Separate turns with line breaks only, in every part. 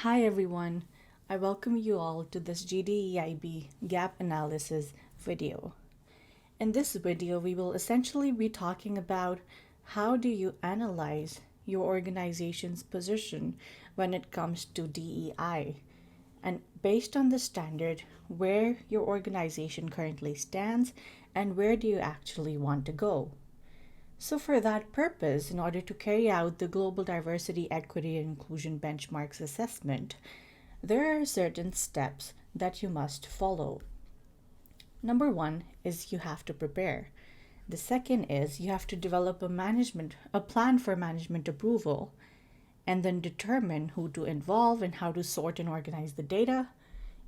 Hi everyone, I welcome you all to this GDEIB Gap Analysis video. In this video, we will essentially be talking about how do you analyze your organization's position when it comes to DEI, and based on the standard, where your organization currently stands and where do you actually want to go. So for that purpose, in order to carry out the Global Diversity, Equity, and Inclusion Benchmarks Assessment, there are certain steps that you must follow. Number one is you have to prepare. The second is you have to develop a plan for management approval, and then determine who to involve and how to sort and organize the data.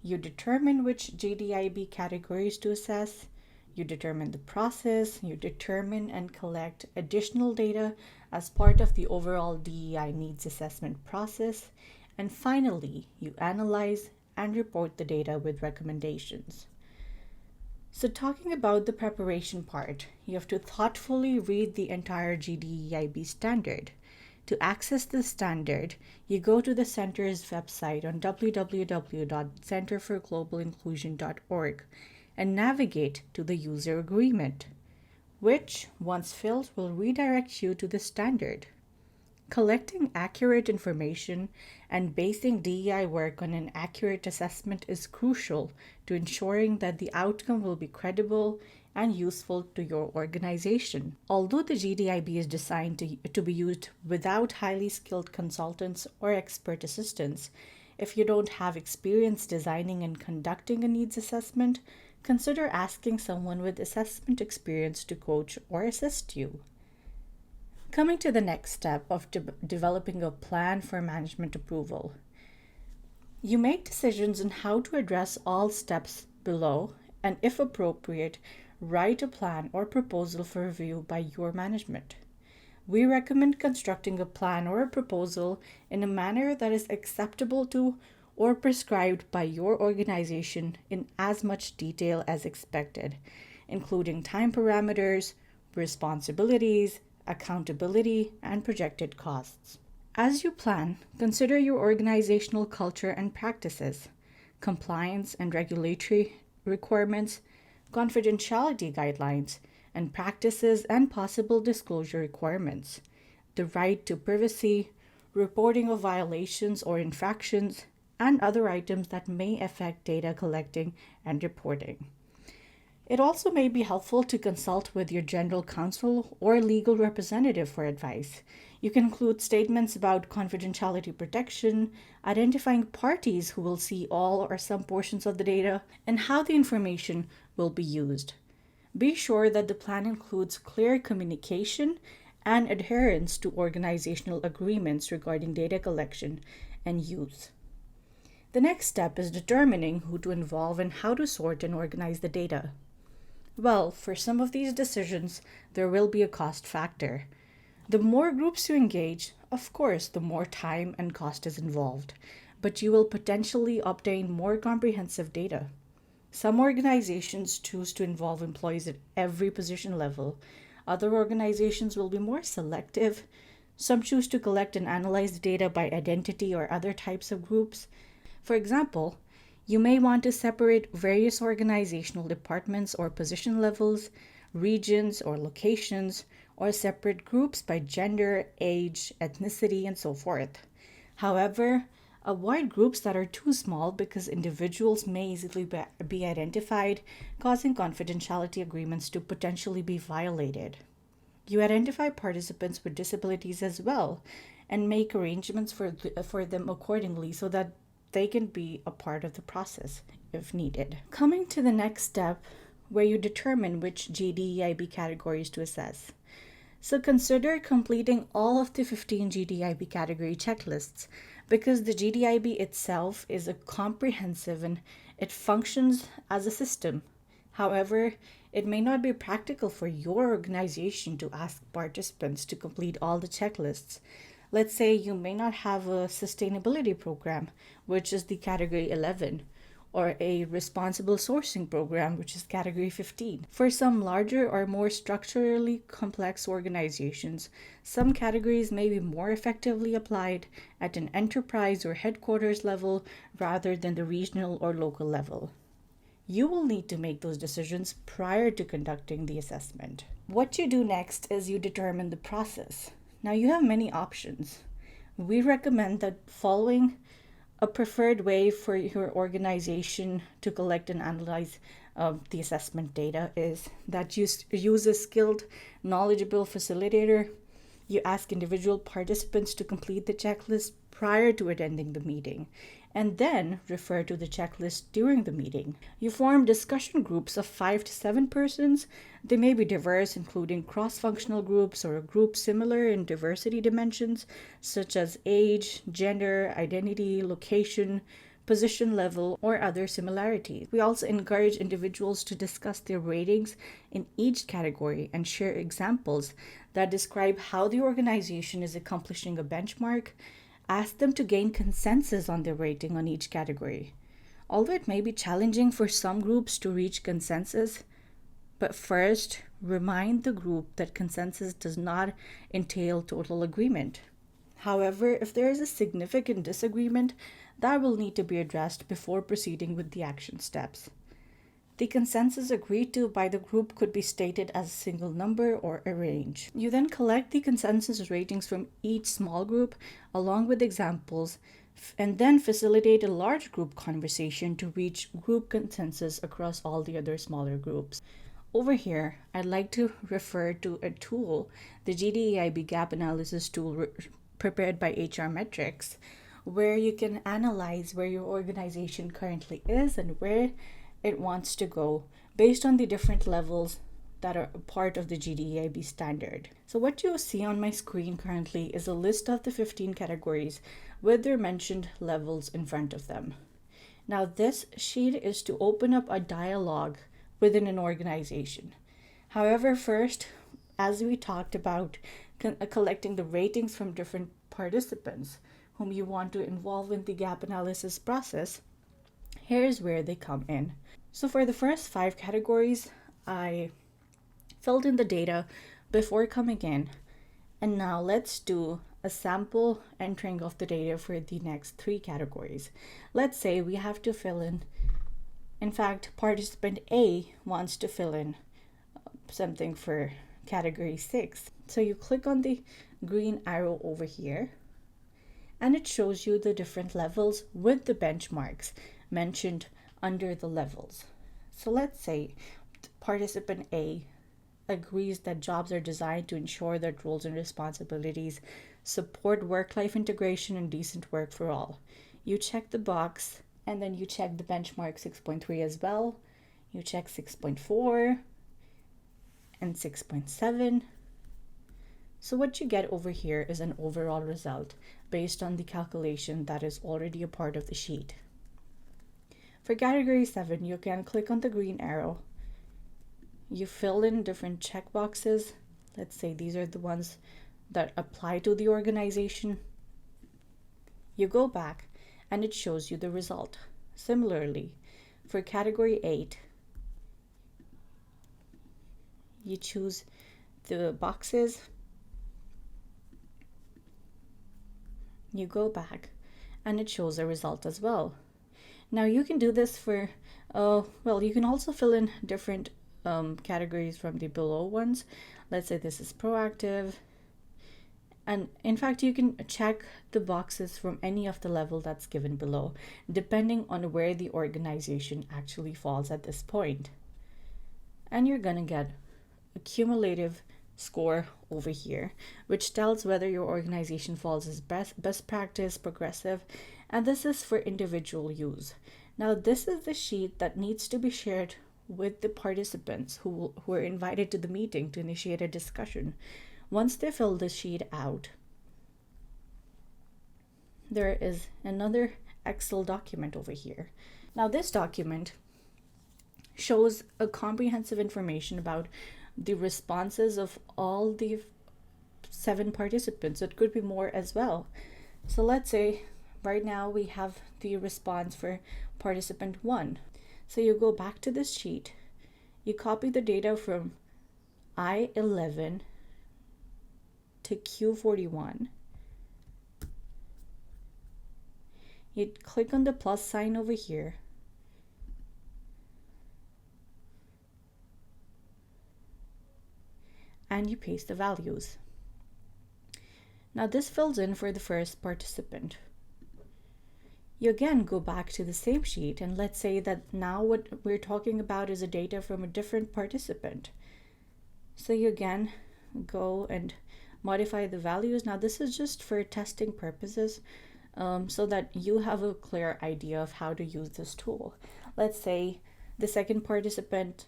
You determine which GDEIB categories to assess. You determine the process, you determine and collect additional data as part of the overall DEI needs assessment process, and finally, you analyze and report the data with recommendations. So talking about the preparation part, you have to thoughtfully read the entire GDEIB standard. To access the standard, you go to the center's website on www.centerforglobalinclusion.org and navigate to the user agreement, which, once filled, will redirect you to the standard. Collecting accurate information and basing DEI work on an accurate assessment is crucial to ensuring that the outcome will be credible and useful to your organization. Although the GDEIB is designed to be used without highly skilled consultants or expert assistance, if you don't have experience designing and conducting a needs assessment, consider asking someone with assessment experience to coach or assist you. Coming to the next step of developing a plan for management approval. You make decisions on how to address all steps below, and if appropriate, write a plan or proposal for review by your management. We recommend constructing a plan or a proposal in a manner that is acceptable to or prescribed by your organization in as much detail as expected, including time parameters, responsibilities, accountability, and projected costs. As you plan, consider your organizational culture and practices, compliance and regulatory requirements, confidentiality guidelines, and practices and possible disclosure requirements, the right to privacy, reporting of violations or infractions, and other items that may affect data collecting and reporting. It also may be helpful to consult with your general counsel or legal representative for advice. You can include statements about confidentiality protection, identifying parties who will see all or some portions of the data, and how the information will be used. Be sure that the plan includes clear communication and adherence to organizational agreements regarding data collection and use. The next step is determining who to involve and how to sort and organize the data. Well, for some of these decisions, there will be a cost factor. The more groups you engage, of course, the more time and cost is involved, but you will potentially obtain more comprehensive data. Some organizations choose to involve employees at every position level. Other organizations will be more selective. Some choose to collect and analyze the data by identity or other types of groups. For example, you may want to separate various organizational departments or position levels, regions or locations, or separate groups by gender, age, ethnicity, and so forth. However, avoid groups that are too small because individuals may easily be identified, causing confidentiality agreements to potentially be violated. You identify participants with disabilities as well and make arrangements for them accordingly so that they can be a part of the process if needed. Coming to the next step, where you determine which GDEIB categories to assess. So consider completing all of the 15 GDEIB category checklists because the GDEIB itself is a comprehensive and it functions as a system. However, it may not be practical for your organization to ask participants to complete all the checklists. Let's say you may not have a sustainability program, which is the category 11, or a responsible sourcing program, which is category 15. For some larger or more structurally complex organizations, some categories may be more effectively applied at an enterprise or headquarters level rather than the regional or local level. You will need to make those decisions prior to conducting the assessment. What you do next is you determine the process. Now, you have many options. We recommend that following a preferred way for your organization to collect and analyze the assessment data is that you use a skilled, knowledgeable facilitator. You ask individual participants to complete the checklist prior to attending the meeting, and then refer to the checklist during the meeting. You form discussion groups of 5 to 7 persons. They may be diverse, including cross-functional groups or groups similar in diversity dimensions, such as age, gender, identity, location, position level, or other similarities. We also encourage individuals to discuss their ratings in each category and share examples that describe how the organization is accomplishing a benchmark. Ask them to gain consensus on their rating on each category. Although it may be challenging for some groups to reach consensus, but first, remind the group that consensus does not entail total agreement. However, if there is a significant disagreement, that will need to be addressed before proceeding with the action steps. The consensus agreed to by the group could be stated as a single number or a range. You then collect the consensus ratings from each small group along with examples, and then facilitate a large group conversation to reach group consensus across all the other smaller groups. Over here, I'd like to refer to a tool, the GDEIB Gap Analysis tool prepared by HR Metrics, where you can analyze where your organization currently is and where it wants to go based on the different levels that are part of the GDEIB standard. So what you see on my screen currently is a list of the 15 categories with their mentioned levels in front of them. Now this sheet is to open up a dialogue within an organization. However, first, as we talked about collecting the ratings from different participants whom you want to involve in the gap analysis process, here's where they come in. So for the first 5 categories, I filled in the data before coming in. And now let's do a sample entering of the data for the next 3 categories. Let's say we have to fill in fact, participant A wants to fill in something for category 6. So you click on the green arrow over here, and it shows you the different levels with the benchmarks mentioned under the levels. So let's say participant A agrees that jobs are designed to ensure that roles and responsibilities support work-life integration and decent work for all. You check the box, and then you check the benchmark 6.3 as well. You check 6.4 and 6.7. So what you get over here is an overall result based on the calculation that is already a part of the sheet. For category 7, you can click on the green arrow. You fill in different checkboxes. Let's say these are the ones that apply to the organization. You go back and it shows you the result. Similarly, for category 8, you choose the boxes. You go back and it shows a result as well. Now you can do this for, you can also fill in different categories from the below ones. Let's say this is proactive. And in fact, you can check the boxes from any of the level that's given below, depending on where the organization actually falls at this point. And you're gonna get a cumulative score over here, which tells whether your organization falls as best practice, progressive, and this is for individual use. Now, this is the sheet that needs to be shared with the participants who are invited to the meeting to initiate a discussion. Once they fill the sheet out, there is another Excel document over here. Now, this document shows a comprehensive information about the responses of all the 7 participants. It could be more as well. So let's say right now we have the response for participant 1. So you go back to this sheet, you copy the data from I11 to Q41. You click on the plus sign over here, and you paste the values. Now this fills in for the first participant. You again go back to the same sheet, and let's say that now what we're talking about is a data from a different participant. So you again go and modify the values. Now this is just for testing purposes, so that you have a clear idea of how to use this tool. Let's say the second participant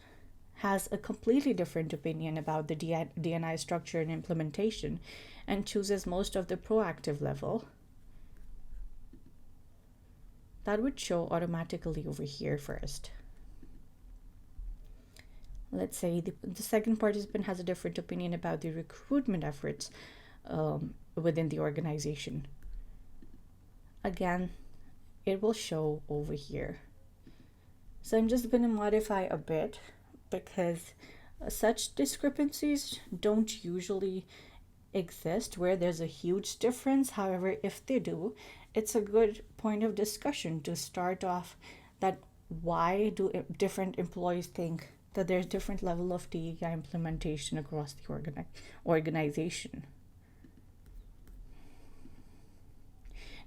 has a completely different opinion about the D&I structure and implementation and chooses most of the proactive level. That would show automatically over here first. Let's say the second participant has a different opinion about the recruitment efforts within the organization. Again, it will show over here. So I'm just going to modify a bit because such discrepancies don't usually exist where there's a huge difference. However, if they do, it's a good point of discussion to start off that why do different employees think that there's different level of DEI implementation across the organization.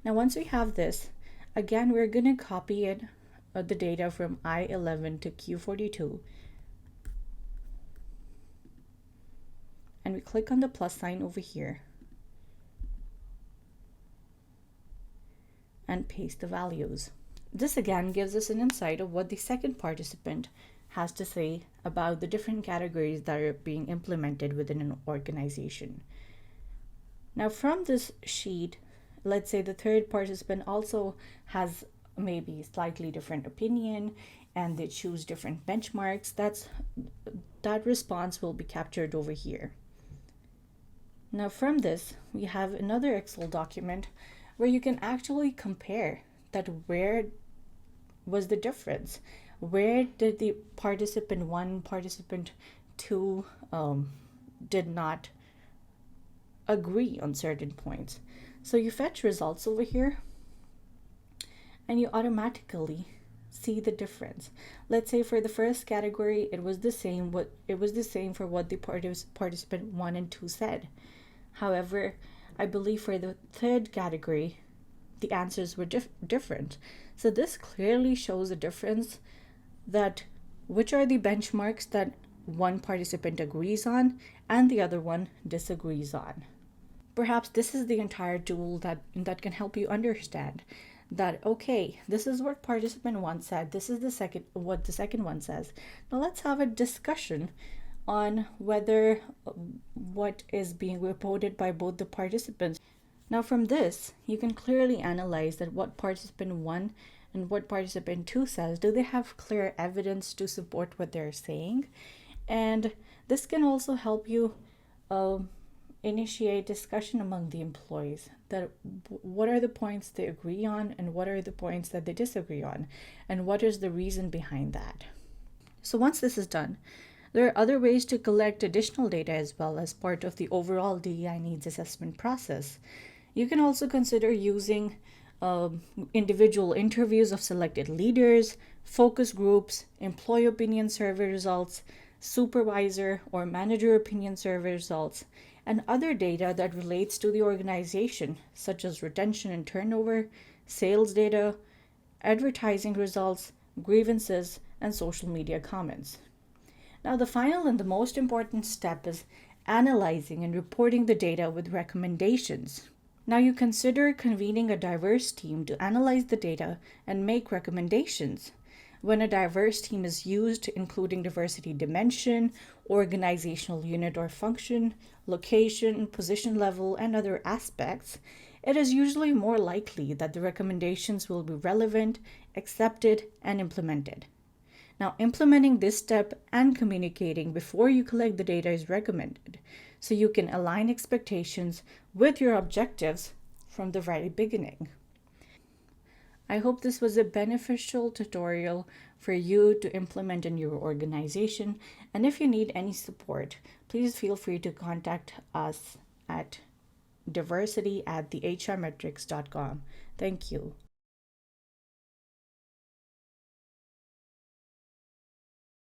Now, once we have this, again, we're going to copy it, the data from I11 to Q42. And we click on the plus sign over here and paste the values. This again gives us an insight of what the second participant has to say about the different categories that are being implemented within an organization. Now from this sheet, let's say the third participant also has maybe slightly different opinion and they choose different benchmarks. That response will be captured over here. Now from this, we have another Excel document where you can actually compare that where was the difference. Where did the participant 1, participant 2 did not agree on certain points. So you fetch results over here and you automatically see the difference. Let's say for the first category, it was the same for what the participant 1 and 2 said. However, I believe for the third category, the answers were different. So this clearly shows a difference that which are the benchmarks that one participant agrees on and the other one disagrees on. Perhaps this is the entire tool that can help you understand that, okay, this is what participant 1 said, this is what the second one says. Now let's have a discussion on whether what is being reported by both the participants. Now from this, you can clearly analyze that what participant 1 and what participant 2 says, do they have clear evidence to support what they're saying? And this can also help you initiate discussion among the employees that what are the points they agree on and what are the points that they disagree on and what is the reason behind that. So once this is done, there are other ways to collect additional data as well as part of the overall DEI needs assessment process. You can also consider using individual interviews of selected leaders, focus groups, employee opinion survey results, supervisor or manager opinion survey results, and other data that relates to the organization, such as retention and turnover, sales data, advertising results, grievances, and social media comments. Now, the final and the most important step is analyzing and reporting the data with recommendations. Now, you consider convening a diverse team to analyze the data and make recommendations. When a diverse team is used, including diversity dimension, organizational unit or function, location, position level, and other aspects, it is usually more likely that the recommendations will be relevant, accepted, and implemented. Now, implementing this step and communicating before you collect the data is recommended, so you can align expectations with your objectives from the very beginning. I hope this was a beneficial tutorial for you to implement in your organization. And if you need any support, please feel free to contact us at diversity@thehrmetrics.com. Thank you.